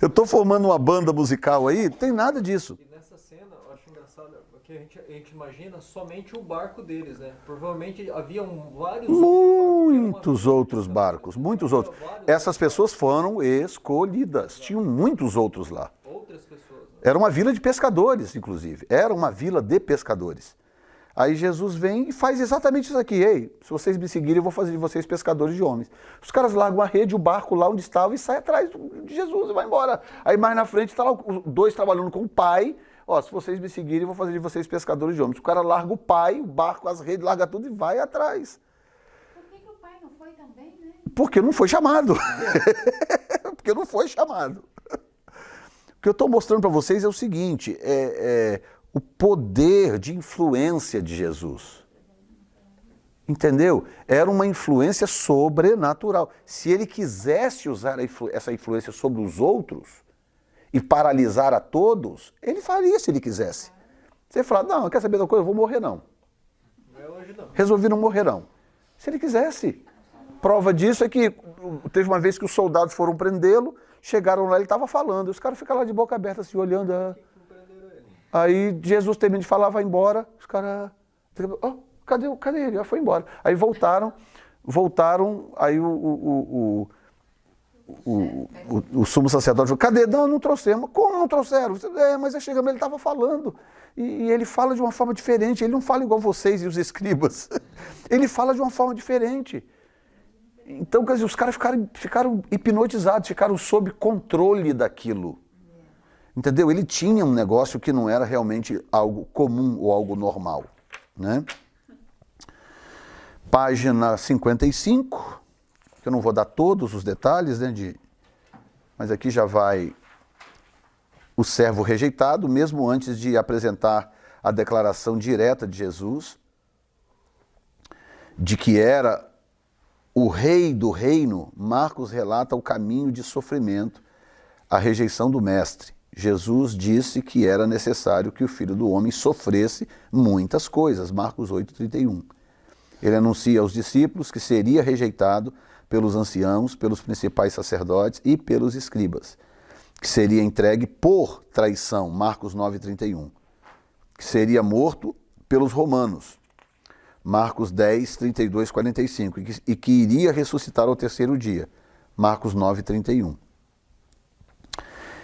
Eu estou formando uma banda musical aí, não tem nada disso. E nessa cena, eu acho engraçado, porque a gente imagina somente o barco deles, né? Provavelmente haviam muitos outros barcos, muitos outros. Essas pessoas foram escolhidas, tinham muitos outros lá. Outras pessoas. Né? Era uma vila de pescadores, inclusive. Era uma vila de pescadores. Aí Jesus vem e faz exatamente isso aqui. Ei, se vocês me seguirem, eu vou fazer de vocês pescadores de homens. Os caras largam a rede, o barco lá onde estava, e sai atrás de Jesus e vai embora. Aí mais na frente está lá os dois trabalhando com o pai. Ó, se vocês me seguirem, eu vou fazer de vocês pescadores de homens. O cara larga o pai, o barco, as redes, larga tudo e vai atrás. Por que o pai não foi também, né? Porque não foi chamado. Porque não foi chamado. O que eu estou mostrando para vocês é o seguinte, o poder de influência de Jesus. Entendeu? Era uma influência sobrenatural. Se ele quisesse usar essa influência sobre os outros e paralisar a todos, ele faria se ele quisesse. Você fala: não, quer saber da coisa? Eu vou morrer não. Hoje não. Resolvi não morrer não. Se ele quisesse. Prova disso é que teve uma vez que os soldados foram prendê-lo, chegaram lá, ele estava falando, e os caras ficam lá de boca aberta assim, olhando. Aí Jesus termina de falar, vai embora, os caras... Oh, cadê ele? Já foi embora. Aí voltaram, aí o sumo sacerdote falou: cadê? Não trouxemos. Como não trouxeram? Mas aí chegamos, ele estava falando. E ele fala de uma forma diferente, ele não fala igual vocês e os escribas. Ele fala de uma forma diferente. Então, quer dizer, os caras ficaram hipnotizados, ficaram sob controle daquilo. Entendeu? Ele tinha um negócio que não era realmente algo comum ou algo normal, né? Página 55, que eu não vou dar todos os detalhes, né, mas aqui já vai o servo rejeitado, mesmo antes de apresentar a declaração direta de Jesus. de que era o rei do reino, Marcos relata o caminho de sofrimento, a rejeição do mestre. Jesus disse que era necessário que o Filho do Homem sofresse muitas coisas, Marcos 8,31. Ele anuncia aos discípulos que seria rejeitado pelos anciãos, pelos principais sacerdotes e pelos escribas, que seria entregue por traição, Marcos 9,31, que seria morto pelos romanos, Marcos 10, 32, 45, e que iria ressuscitar ao terceiro dia, Marcos 9, 31.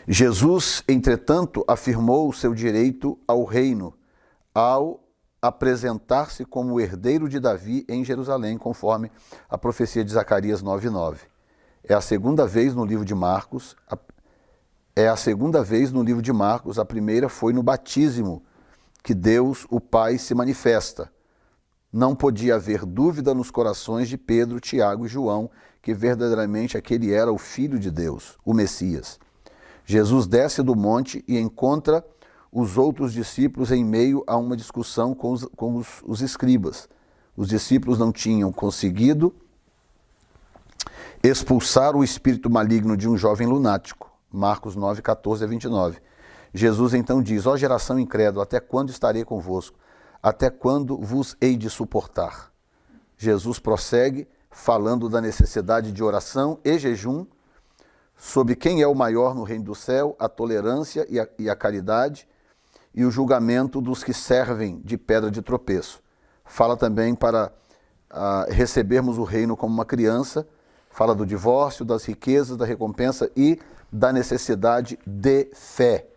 Jesus, entretanto, afirmou o seu direito ao reino ao apresentar-se como herdeiro de Davi em Jerusalém, conforme a profecia de Zacarias 9, 9. É a segunda vez no livro de Marcos, a primeira foi no batismo, que Deus, o Pai, se manifesta. Não podia haver dúvida nos corações de Pedro, Tiago e João que verdadeiramente aquele era o Filho de Deus, o Messias. Jesus desce do monte e encontra os outros discípulos em meio a uma discussão com os escribas. Os discípulos não tinham conseguido expulsar o espírito maligno de um jovem lunático. Marcos 9, 14 a 29. Jesus então diz: ó geração incrédula, até quando estarei convosco? Até quando vos hei de suportar? Jesus prossegue falando da necessidade de oração e jejum, sobre quem é o maior no reino do céu, a tolerância e a caridade e o julgamento dos que servem de pedra de tropeço. Fala também para recebermos o reino como uma criança, fala do divórcio, das riquezas, da recompensa e da necessidade de fé.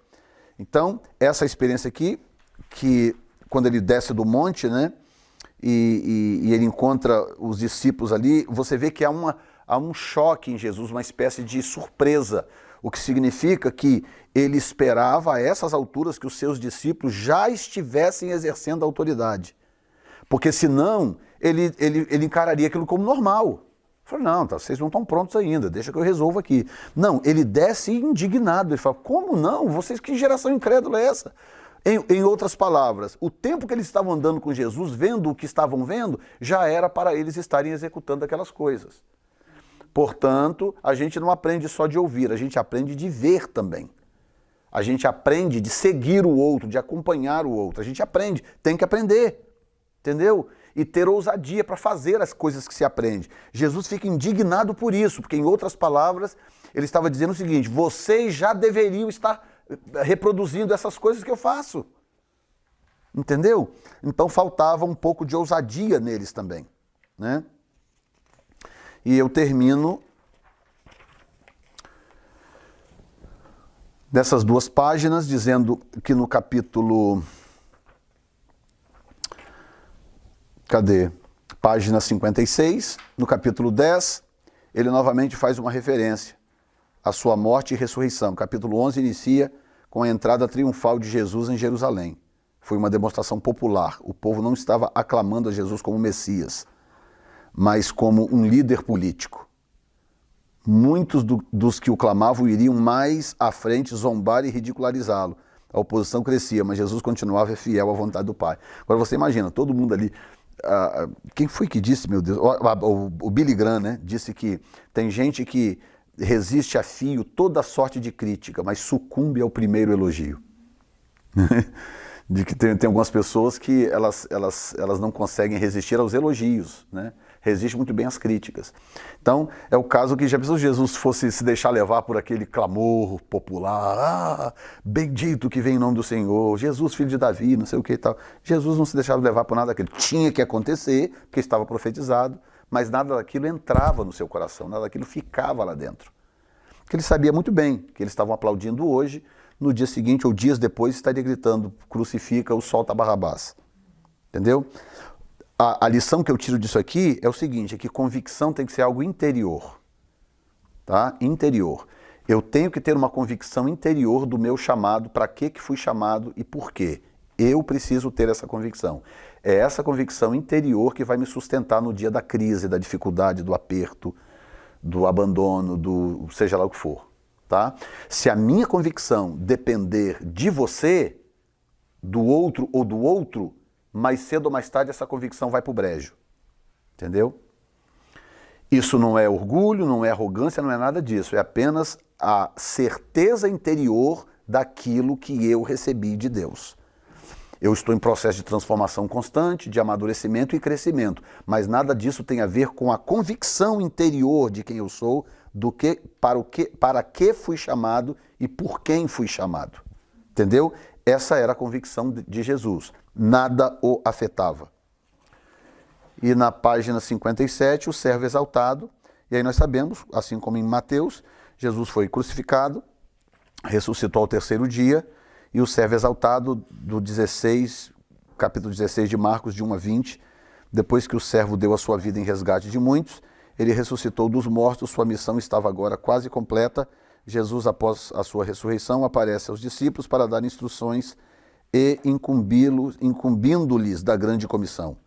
Então, essa experiência aqui, que quando ele desce do monte, né, e ele encontra os discípulos ali, você vê que há um choque em Jesus, uma espécie de surpresa, o que significa que ele esperava a essas alturas que os seus discípulos já estivessem exercendo a autoridade, porque senão ele encararia aquilo como normal. Falei, não, tá, vocês não estão prontos ainda, deixa que eu resolvo aqui. Não, ele desce indignado, ele fala, como não? Vocês, que geração incrédula é essa? Em outras palavras, o tempo que eles estavam andando com Jesus, vendo o que estavam vendo, já era para eles estarem executando aquelas coisas. Portanto, a gente não aprende só de ouvir, a gente aprende de ver também. A gente aprende de seguir o outro, de acompanhar o outro. A gente aprende, tem que aprender, entendeu? E ter ousadia para fazer as coisas que se aprende. Jesus fica indignado por isso, porque em outras palavras, ele estava dizendo o seguinte, vocês já deveriam estar reproduzindo essas coisas que eu faço. Entendeu? Então faltava um pouco de ousadia neles também, né? E eu termino dessas duas páginas dizendo que no capítulo... Página 56, no capítulo 10, ele novamente faz uma referência à sua morte e ressurreição. Capítulo 11 inicia com a entrada triunfal de Jesus em Jerusalém. Foi uma demonstração popular. O povo não estava aclamando a Jesus como Messias, mas como um líder político. Muitos dos que o clamavam iriam mais à frente zombar e ridicularizá-lo. A oposição crescia, mas Jesus continuava fiel à vontade do Pai. Agora você imagina, todo mundo ali... quem foi que disse, meu Deus? O Billy Graham, né? Disse que tem gente que resiste a fio toda sorte de crítica, mas sucumbe ao primeiro elogio. De que tem algumas pessoas que elas não conseguem resistir aos elogios, né? Resiste muito bem às críticas. Então, é o caso que já pensou se Jesus fosse se deixar levar por aquele clamor popular, bendito que vem em nome do Senhor, Jesus, filho de Davi, não sei o que e tal. Jesus não se deixava levar por nada daquilo. Tinha que acontecer, porque estava profetizado, mas nada daquilo entrava no seu coração, nada daquilo ficava lá dentro. Porque ele sabia muito bem que eles estavam aplaudindo hoje, no dia seguinte ou dias depois estaria gritando, crucifica-o, solta Barrabás. Entendeu? A lição que eu tiro disso aqui é o seguinte, é que convicção tem que ser algo interior, tá? Interior. Eu tenho que ter uma convicção interior do meu chamado, para que fui chamado e por quê. Eu preciso ter essa convicção. É essa convicção interior que vai me sustentar no dia da crise, da dificuldade, do aperto, do abandono, do seja lá o que for, tá? Se a minha convicção depender de você, do outro ou do outro, mais cedo ou mais tarde essa convicção vai para o brejo. Entendeu? Isso não é orgulho, não é arrogância, não é nada disso. É apenas a certeza interior daquilo que eu recebi de Deus. Eu estou em processo de transformação constante, de amadurecimento e crescimento, mas nada disso tem a ver com a convicção interior de quem eu sou, para que fui chamado e por quem fui chamado. Entendeu? Essa era a convicção de Jesus. Nada o afetava. E na página 57, o servo exaltado, e aí nós sabemos, assim como em Mateus, Jesus foi crucificado, ressuscitou ao terceiro dia, e o servo exaltado do 16, capítulo 16 de Marcos, de 1 a 20, depois que o servo deu a sua vida em resgate de muitos, ele ressuscitou dos mortos, sua missão estava agora quase completa. Jesus, após a sua ressurreição, aparece aos discípulos para dar instruções e incumbindo-lhes da grande comissão.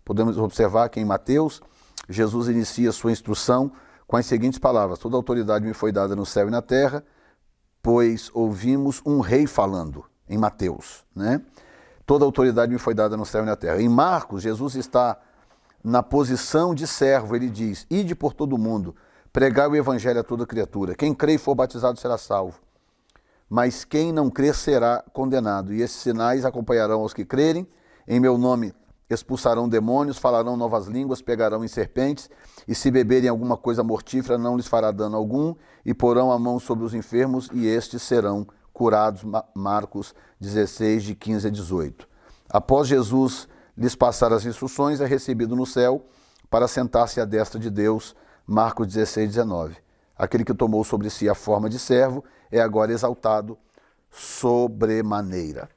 Podemos observar que em Mateus, Jesus inicia sua instrução com as seguintes palavras: toda autoridade me foi dada no céu e na terra, pois ouvimos um rei falando, em Mateus, né? Toda autoridade me foi dada no céu e na terra. Em Marcos, Jesus está na posição de servo, ele diz: ide por todo o mundo, pregai o evangelho a toda criatura. Quem crê e for batizado será salvo, mas quem não crer será condenado. E esses sinais acompanharão aos que crerem. Em meu nome expulsarão demônios, falarão novas línguas, pegarão em serpentes, e se beberem alguma coisa mortífera não lhes fará dano algum, e porão a mão sobre os enfermos e estes serão curados. Marcos 16, de 15 a 18. Após Jesus lhes passar as instruções, é recebido no céu para sentar-se à destra de Deus. Marcos 16, 19. Aquele que tomou sobre si a forma de servo é agora exaltado sobremaneira.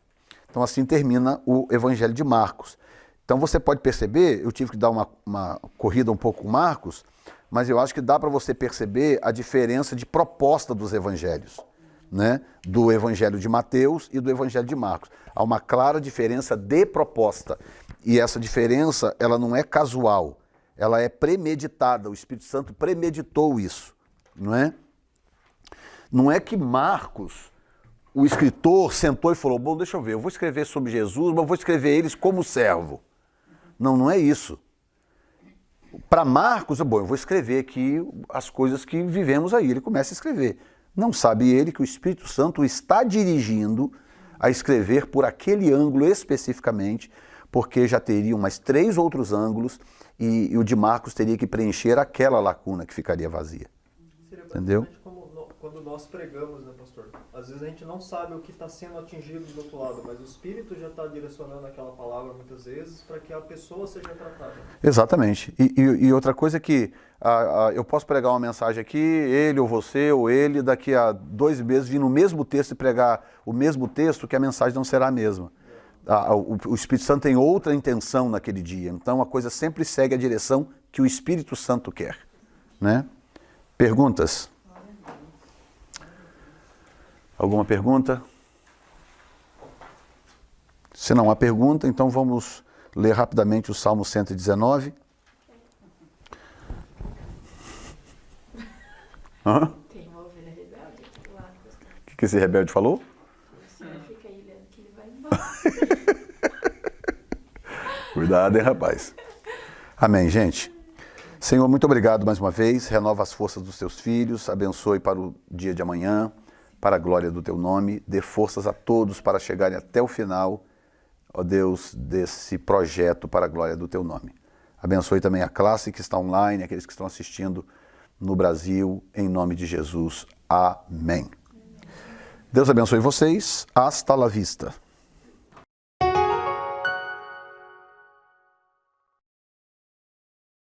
Então assim termina o Evangelho de Marcos. Então você pode perceber, eu tive que dar uma corrida um pouco com Marcos, mas eu acho que dá para você perceber a diferença de proposta dos evangelhos, né? Do Evangelho de Mateus e do Evangelho de Marcos. Há uma clara diferença de proposta. E essa diferença, ela não é casual, ela é premeditada. O Espírito Santo premeditou isso, não é? Não é que Marcos, o escritor, sentou e falou: bom, deixa eu ver, eu vou escrever sobre Jesus, mas vou escrever eles como servo. Não, não é isso. Para Marcos, bom, eu vou escrever aqui as coisas que vivemos aí. Ele começa a escrever. Não sabe ele que o Espírito Santo está dirigindo a escrever por aquele ângulo especificamente, porque já teriam mais 3 outros ângulos e o de Marcos teria que preencher aquela lacuna que ficaria vazia. Seria entendeu? Como quando nós pregamos, né, pastor? Às vezes a gente não sabe o que está sendo atingido do outro lado, mas o Espírito já está direcionando aquela palavra muitas vezes para que a pessoa seja tratada. Exatamente. E outra coisa é que eu posso pregar uma mensagem aqui, ele ou você ou ele, daqui a 2 meses vir no mesmo texto e pregar o mesmo texto, que a mensagem não será a mesma. O Espírito Santo tem outra intenção naquele dia. Então a coisa sempre segue a direção que o Espírito Santo quer, né? Perguntas? Alguma pergunta? Se não há pergunta, então vamos ler rapidamente o Salmo 119. Hã? Tem uma ovelha rebelde aqui do lado. O que esse rebelde falou? O senhor fica aí lendo que ele vai embora. Cuidado, hein, rapaz. Amém, gente. Senhor, muito obrigado mais uma vez. Renova as forças dos teus filhos. Abençoe para o dia de amanhã, para a glória do teu nome. Dê forças a todos para chegarem até o final, ó Deus, desse projeto para a glória do teu nome. Abençoe também a classe que está online, aqueles que estão assistindo no Brasil, em nome de Jesus. Amém. Deus abençoe vocês. Hasta la vista.